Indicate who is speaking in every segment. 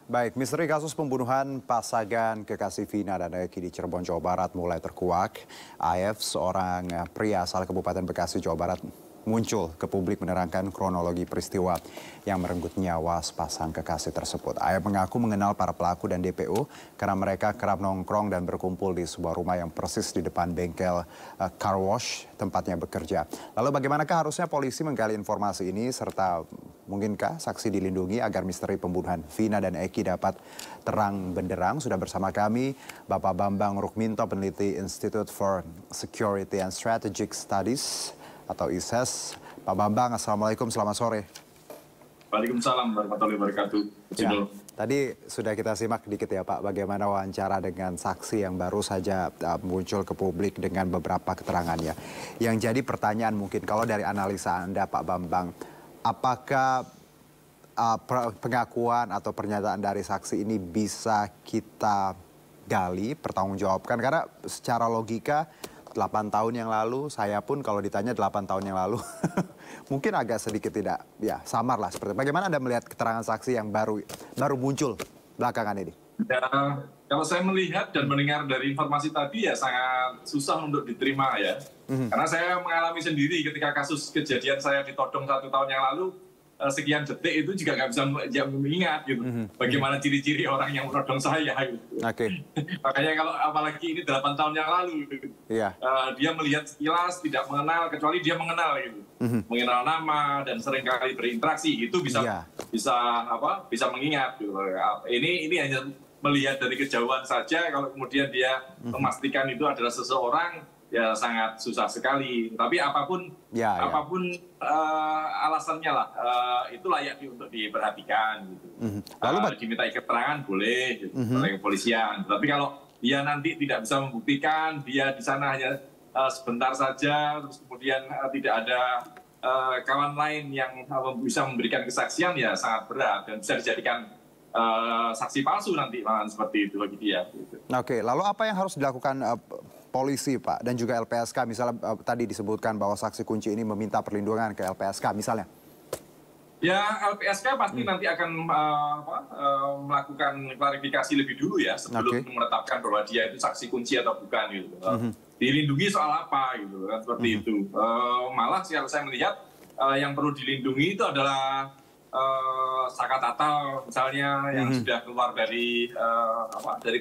Speaker 1: Baik, misteri kasus pembunuhan pasangan kekasih Vina dan Eki di Cirebon, Jawa Barat mulai terkuak. AF, seorang pria asal Kabupaten Bekasi, Jawa Barat, muncul ke publik menerangkan kronologi peristiwa yang merenggut nyawa sepasang kekasih tersebut. AF mengaku mengenal para pelaku dan DPO karena mereka kerap nongkrong dan berkumpul di sebuah rumah yang persis di depan bengkel car wash tempatnya bekerja. Lalu bagaimanakah harusnya polisi menggali informasi ini serta mungkinkah saksi dilindungi agar misteri pembunuhan Vina dan Eki dapat terang benderang? Sudah bersama kami Bapak Bambang Rukminto, peneliti Institute for Security and Strategic Studies atau ISES. Pak Bambang, Assalamualaikum, selamat sore.
Speaker 2: Waalaikumsalam warahmatullahi wabarakatuh.
Speaker 1: Ya, tadi sudah kita simak dikit ya Pak, bagaimana wawancara dengan saksi yang baru saja muncul ke publik dengan beberapa keterangannya. Yang jadi pertanyaan mungkin kalau dari analisa Anda Pak Bambang, apakah pengakuan atau pernyataan dari saksi ini bisa kita gali, pertanggungjawabkan? Karena secara logika 8 tahun yang lalu, saya pun kalau ditanya 8 tahun yang lalu, mungkin agak sedikit tidak, ya samar lah seperti. Bagaimana Anda melihat keterangan saksi yang baru muncul belakangan ini?
Speaker 2: Ya, kalau saya melihat dan mendengar dari informasi tadi ya sangat susah untuk diterima ya. Karena saya mengalami sendiri ketika kasus kejadian saya ditodong 1 tahun yang lalu, sekian detik itu juga nggak bisa mengingat gitu. Bagaimana ciri-ciri orang yang menodong saya gitu. Makanya kalau apalagi ini 8 tahun yang lalu gitu. Dia melihat sekilas tidak mengenal, kecuali dia mengenal gitu. Mengenal nama dan seringkali berinteraksi, itu bisa mengingat gitu. Ini hanya melihat dari kejauhan saja, kalau kemudian dia memastikan itu adalah seseorang, ya sangat susah sekali. Tapi apapun alasannya lah, itu layak untuk diperhatikan gitu. Lalu dimintai keterangan boleh gitu, oleh kepolisian. Tapi kalau dia nanti tidak bisa membuktikan, dia di sana hanya sebentar saja, terus kemudian tidak ada kawan lain yang bisa memberikan kesaksian, ya sangat berat dan bisa dijadikan saksi palsu nanti malah seperti itu bagi dia. Gitu.
Speaker 1: Lalu apa yang harus dilakukan polisi Pak dan juga LPSK, misalnya tadi disebutkan bahwa saksi kunci ini meminta perlindungan ke LPSK misalnya?
Speaker 2: Ya, LPSK pasti nanti akan melakukan klarifikasi lebih dulu ya sebelum menetapkan bahwa dia itu saksi kunci atau bukan gitu. Dilindungi soal apa gitu kan, seperti itu. Malah saya melihat yang perlu dilindungi itu adalah Saka Tatal misalnya yang sudah keluar dari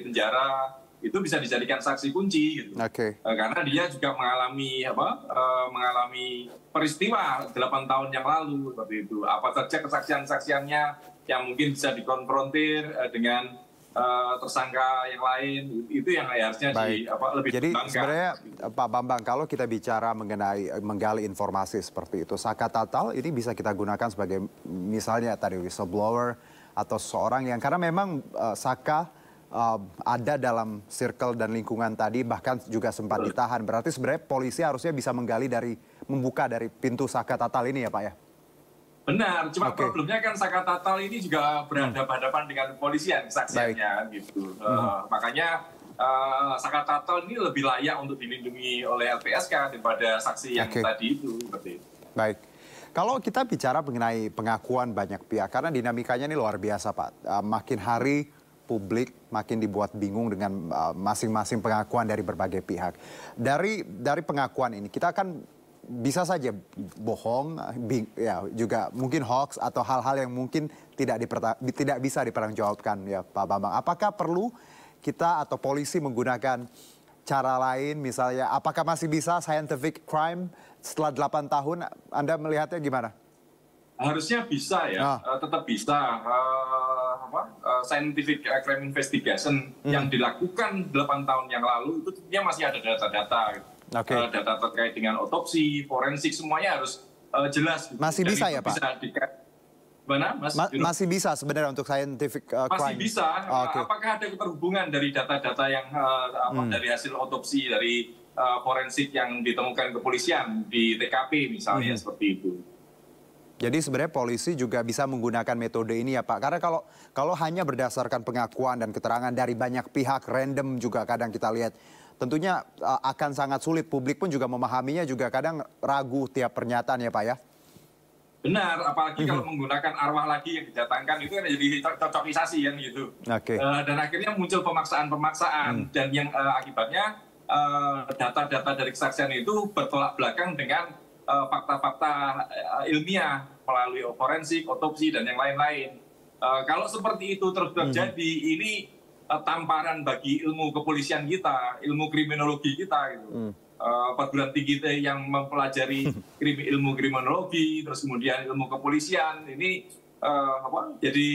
Speaker 2: penjara, itu bisa dijadikan saksi kunci gitu. Karena dia juga mengalami peristiwa 8 tahun yang lalu seperti itu. Apa saja kesaksian-kesaksiannya yang mungkin bisa dikonfrontir dengan tersangka yang lain, itu yang harusnya lebih
Speaker 1: jadi
Speaker 2: dikembangkan.
Speaker 1: Sebenarnya Pak Bambang, kalau kita bicara mengenai menggali informasi seperti itu, Saka Tatal ini bisa kita gunakan sebagai misalnya tadi whistleblower atau seorang yang, karena memang Saka ada dalam circle dan lingkungan tadi, bahkan juga sempat ditahan. Berarti sebenarnya polisi harusnya bisa membuka dari pintu Saka Tatal ini ya Pak ya? Benar,
Speaker 2: cuma problemnya kan Saka Tatal ini juga berhadapan-hadapan dengan kepolisian kesaksiannya gitu. Makanya Saka Tatal ini lebih layak untuk dilindungi oleh LPSK daripada saksi yang tadi itu.
Speaker 1: Baik. Kalau kita bicara mengenai pengakuan banyak pihak, karena dinamikanya ini luar biasa Pak. Makin hari publik makin dibuat bingung dengan masing-masing pengakuan dari berbagai pihak. Dari pengakuan ini kita akan bisa saja bohong, ya juga mungkin hoax atau hal-hal yang mungkin tidak bisa dipertanggungjawabkan ya Pak Bambang. Apakah perlu kita atau polisi menggunakan cara lain, misalnya apakah masih bisa scientific crime setelah 8 tahun? Anda melihatnya gimana?
Speaker 2: Harusnya bisa ya, tetap bisa. Scientific crime investigation yang dilakukan 8 tahun yang lalu itu tentunya masih ada data-data gitu. Data terkait dengan otopsi, forensik, semuanya harus jelas.
Speaker 1: Masih bisa ya Pak? Masih bisa sebenarnya untuk scientific crime?
Speaker 2: Masih bisa. Apakah ada keterhubungan dari data-data yang dari hasil otopsi, dari forensik yang ditemukan kepolisian di TKP misalnya, seperti itu.
Speaker 1: Jadi sebenarnya polisi juga bisa menggunakan metode ini ya Pak. Karena kalau hanya berdasarkan pengakuan dan keterangan dari banyak pihak, random juga kadang kita lihat, tentunya akan sangat sulit. Publik pun juga memahaminya, juga kadang ragu tiap pernyataan ya Pak ya.
Speaker 2: Benar, apalagi kalau menggunakan arwah lagi yang didatangkan itu kan jadi cocokisasi kan gitu. Dan akhirnya muncul pemaksaan-pemaksaan dan yang akibatnya data-data dari kesaksian itu bertolak belakang dengan fakta-fakta ilmiah melalui forensik, otopsi dan yang lain-lain. Kalau seperti itu terus terjadi, ini tamparan bagi ilmu kepolisian kita, ilmu kriminologi kita gitu. Perguruan tinggi yang mempelajari ilmu kriminologi, terus kemudian ilmu kepolisian, ini jadi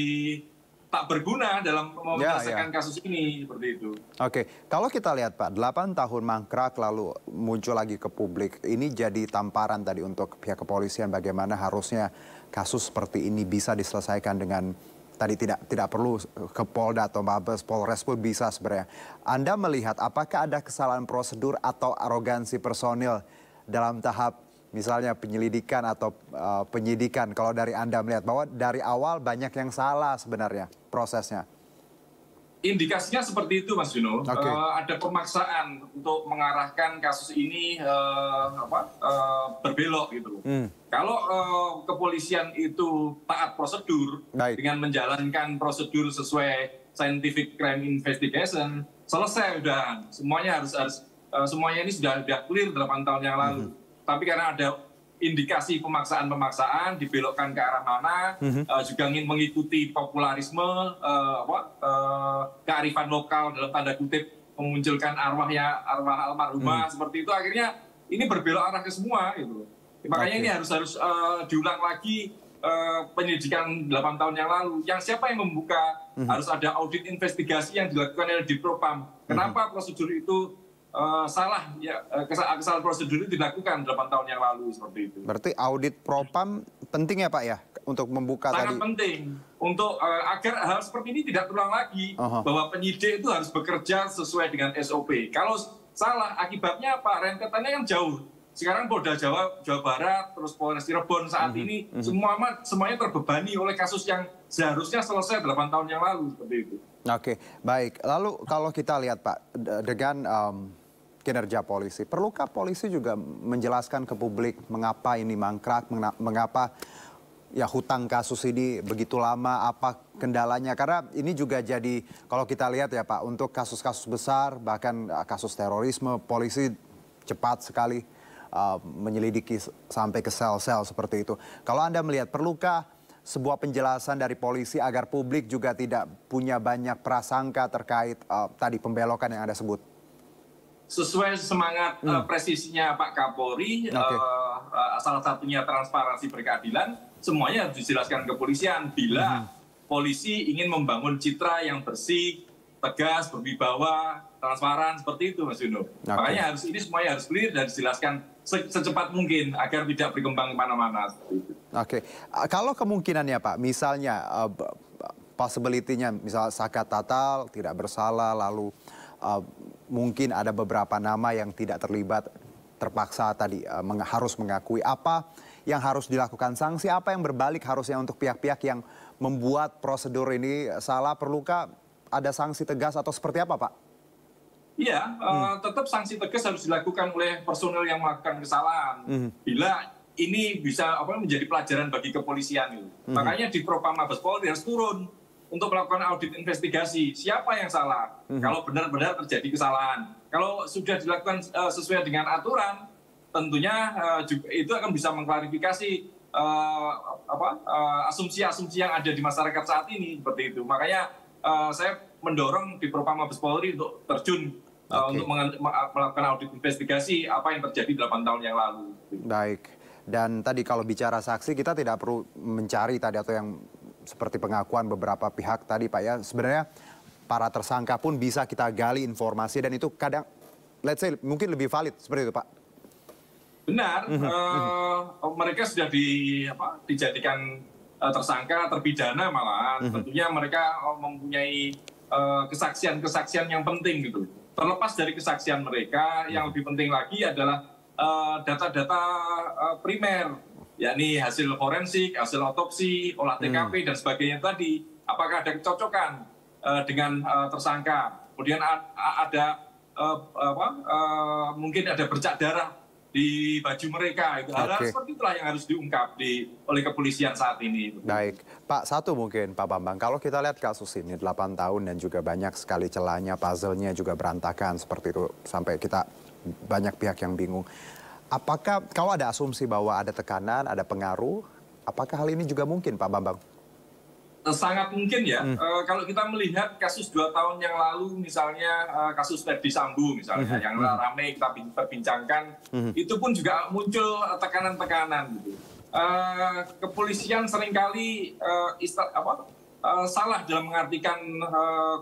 Speaker 2: tak berguna dalam menyelesaikan kasus ini, seperti itu.
Speaker 1: Oke, kalau kita lihat Pak, 8 tahun mangkrak lalu muncul lagi ke publik, ini jadi tamparan tadi untuk pihak kepolisian bagaimana harusnya kasus seperti ini bisa diselesaikan dengan tadi tidak perlu ke Polda atau Mabes, Polres pun bisa sebenarnya. Anda melihat apakah ada kesalahan prosedur atau arogansi personil dalam tahap misalnya penyelidikan atau penyidikan, kalau dari Anda melihat bahwa dari awal banyak yang salah sebenarnya prosesnya?
Speaker 2: Indikasinya seperti itu, Mas Juno. Ada pemaksaan untuk mengarahkan kasus ini berbelok gitu. Kalau kepolisian itu taat prosedur dengan menjalankan prosedur sesuai scientific crime investigation, selesai udah. Semuanya semuanya ini sudah clear 8 tahun yang lalu. Tapi karena ada indikasi pemaksaan-pemaksaan dibelokkan ke arah mana, juga ingin mengikuti popularisme, kearifan lokal dalam tanda kutip, memunculkan arwah almarhumah seperti itu, akhirnya ini berbelok arah ke semua gitu. Makanya ini harus diulang lagi penyidikan 8 tahun yang lalu. Yang siapa yang membuka, harus ada audit investigasi yang dilakukan oleh Dipropam. Kenapa prosedur itu salah, ya, kesalahan prosedur itu dilakukan 8 tahun yang lalu, seperti itu.
Speaker 1: Berarti audit propam penting ya Pak ya, untuk membuka
Speaker 2: sangat penting, untuk agar hal seperti ini tidak terulang lagi, bahwa penyidik itu harus bekerja sesuai dengan SOP. Kalau salah, akibatnya apa? Rentetannya kan jauh. Sekarang Polda Jawa Barat, terus Polres Cirebon saat ini, semuanya terbebani oleh kasus yang seharusnya selesai 8 tahun yang lalu, seperti itu.
Speaker 1: Oke, baik. Lalu kalau kita lihat Pak, dengan kinerja polisi, perlukah polisi juga menjelaskan ke publik mengapa ini mangkrak, mengapa ya hutang kasus ini begitu lama, apa kendalanya? Karena ini juga jadi, kalau kita lihat ya Pak, untuk kasus-kasus besar, bahkan kasus terorisme, polisi cepat sekali menyelidiki sampai ke sel-sel seperti itu. Kalau Anda melihat, perlukah sebuah penjelasan dari polisi agar publik juga tidak punya banyak prasangka terkait tadi pembelokan yang Anda sebut?
Speaker 2: Sesuai semangat presisinya Pak Kapolri, salah satunya transparansi berkeadilan, semuanya harus dijelaskan kepolisian. Bila polisi ingin membangun citra yang bersih, tegas, berwibawa, transparan, seperti itu Mas Juno. Makanya ini semuanya harus clear dan dijelaskan secepat mungkin agar tidak berkembang kemana-mana.
Speaker 1: Kalau kemungkinannya Pak, misalnya possibility-nya, misal Saka Tatal tidak bersalah, lalu mungkin ada beberapa nama yang tidak terlibat, terpaksa tadi harus mengakui, apa yang harus dilakukan, sanksi apa yang berbalik harusnya untuk pihak-pihak yang membuat prosedur ini salah, perlukah ada sanksi tegas atau seperti apa Pak?
Speaker 2: Iya, tetap sanksi tegas harus dilakukan oleh personel yang melakukan kesalahan. Bila ini bisa menjadi pelajaran bagi kepolisian. Makanya di Propam Mabes Polri harus turun untuk melakukan audit investigasi. Siapa yang salah? Kalau benar-benar terjadi kesalahan. Kalau sudah dilakukan sesuai dengan aturan, tentunya itu akan bisa mengklarifikasi asumsi-asumsi yang ada di masyarakat saat ini. Seperti itu. Makanya saya mendorong di Propam Mabes Polri untuk terjun untuk melakukan audit investigasi apa yang terjadi 8 tahun yang lalu.
Speaker 1: Baik. Dan tadi kalau bicara saksi, kita tidak perlu mencari tadi atau yang seperti pengakuan beberapa pihak tadi Pak ya. Sebenarnya para tersangka pun bisa kita gali informasi dan itu kadang, let's say, mungkin lebih valid seperti itu Pak.
Speaker 2: Benar, mereka sudah dijadikan tersangka, terpidana malahan. Tentunya mereka mempunyai kesaksian-kesaksian yang penting gitu. Terlepas dari kesaksian mereka, yang lebih penting lagi adalah data-data primer, yakni hasil forensik, hasil otopsi, olah TKP dan sebagainya tadi. Apakah ada kecocokan dengan tersangka? Kemudian ada mungkin ada bercak darah di baju mereka. Hal-hal seperti itulah yang harus diungkap oleh kepolisian saat ini.
Speaker 1: Baik, Pak, satu mungkin Pak Bambang, kalau kita lihat kasus ini 8 tahun dan juga banyak sekali celahnya, puzzle-nya juga berantakan seperti itu, sampai kita banyak pihak yang bingung. Apakah kalau ada asumsi bahwa ada tekanan, ada pengaruh, apakah hal ini juga mungkin Pak Bambang?
Speaker 2: Sangat mungkin ya. Kalau kita melihat kasus 2 tahun yang lalu, misalnya kasus Ferdy Sambo misalnya, yang ramai kita perbincangkan, itu pun juga muncul tekanan-tekanan. Gitu. Kepolisian seringkali salah dalam mengartikan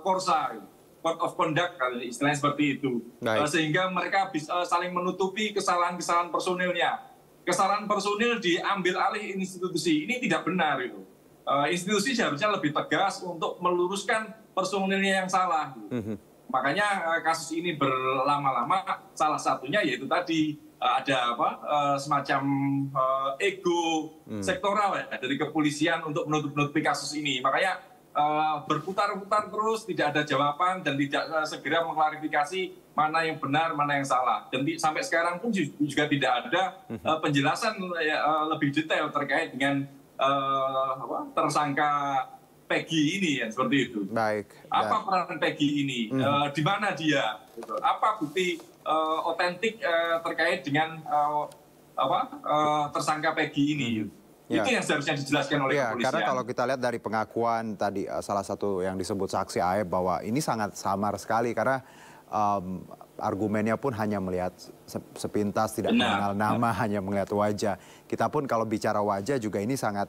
Speaker 2: korsa, code of conduct, istilahnya seperti itu. Sehingga mereka bisa saling menutupi kesalahan-kesalahan personilnya. Kesalahan personil diambil alih institusi, ini tidak benar itu. Institusi seharusnya lebih tegas untuk meluruskan personilnya yang salah. Makanya kasus ini berlama-lama, salah satunya yaitu tadi ada semacam ego sektoral ya, dari kepolisian untuk menutupi kasus ini. Makanya berputar-putar terus, tidak ada jawaban dan tidak segera mengklarifikasi mana yang benar, mana yang salah. Dan sampai sekarang pun juga tidak ada penjelasan lebih detail terkait dengan tersangka Peggy ini, ya, seperti itu.
Speaker 1: Baik.
Speaker 2: Apa peran Peggy ini? Di mana dia? Apa bukti otentik terkait dengan tersangka Peggy ini? Itu yang seharusnya dijelaskan oleh kepolisian.
Speaker 1: Karena kalau kita lihat dari pengakuan tadi salah satu yang disebut saksi Aep bahwa ini sangat samar sekali karena argumennya pun hanya melihat sepintas, tidak mengenal nama, hanya melihat wajah. Kita pun kalau bicara wajah juga ini sangat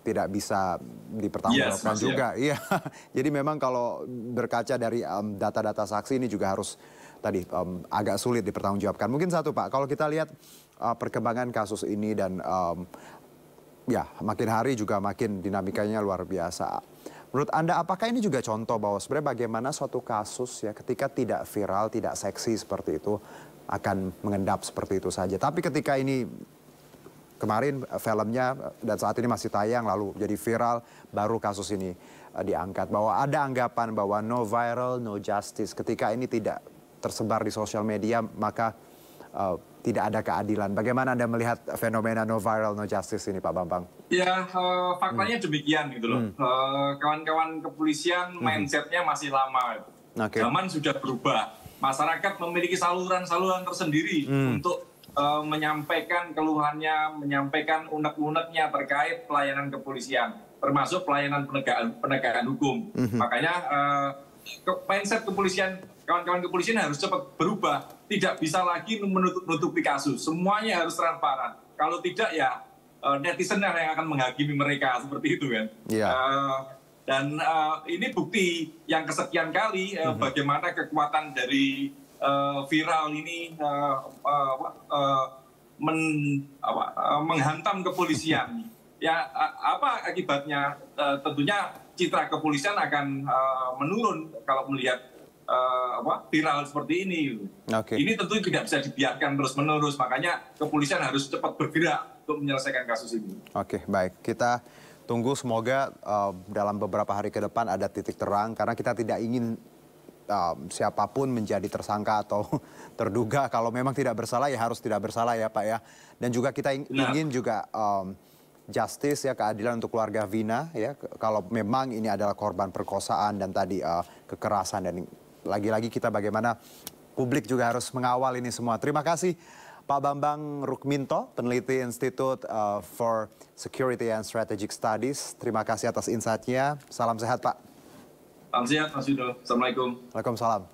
Speaker 1: tidak bisa dipertanggungjawabkan juga. Iya. Jadi memang kalau berkaca dari data-data saksi ini juga harus tadi agak sulit dipertanggungjawabkan. Mungkin satu Pak, kalau kita lihat perkembangan kasus ini dan makin hari juga makin dinamikanya luar biasa. Menurut Anda, apakah ini juga contoh bahwa sebenarnya bagaimana suatu kasus ya ketika tidak viral, tidak seksi seperti itu akan mengendap seperti itu saja. Tapi ketika ini kemarin filmnya dan saat ini masih tayang lalu jadi viral, baru kasus ini diangkat. Bahwa ada anggapan bahwa no viral, no justice. Ketika ini tidak tersebar di sosial media maka tidak ada keadilan. Bagaimana Anda melihat fenomena no viral, no justice ini Pak Bambang?
Speaker 2: Ya, faktanya demikian gitu loh. Kawan-kawan kepolisian mindsetnya masih lama. Zaman sudah berubah. Masyarakat memiliki saluran-saluran tersendiri untuk menyampaikan keluhannya, menyampaikan unek-uneknya terkait pelayanan kepolisian, termasuk pelayanan penegakan hukum. Makanya mindset kepolisian, kawan-kawan kepolisian harus cepat berubah. Tidak bisa lagi menutupi kasus. Semuanya harus transparan. Kalau tidak ya netizen yang akan menghakimi mereka seperti itu kan. Dan ini bukti yang kesekian kali bagaimana kekuatan dari viral ini menghantam kepolisian. Ya apa akibatnya? Tentunya citra kepolisian akan menurun kalau melihat viral seperti ini. Ini tentu tidak bisa dibiarkan terus-menerus. Makanya kepolisian harus cepat bergerak untuk menyelesaikan kasus ini.
Speaker 1: Oke, baik. Kita tunggu semoga dalam beberapa hari ke depan ada titik terang. Karena kita tidak ingin siapapun menjadi tersangka atau terduga. Kalau memang tidak bersalah ya harus tidak bersalah ya Pak ya. Dan juga kita ingin juga justice ya, keadilan untuk keluarga Vina ya. Kalau memang ini adalah korban perkosaan dan tadi kekerasan, dan lagi-lagi kita bagaimana publik juga harus mengawal ini semua. Terima kasih Pak Bambang Rukminto, peneliti Institute for Security and Strategic Studies. Terima kasih atas insight-nya. Salam sehat Pak.
Speaker 2: Salam sehat Mas Yudo. Assalamualaikum.
Speaker 1: Waalaikumsalam.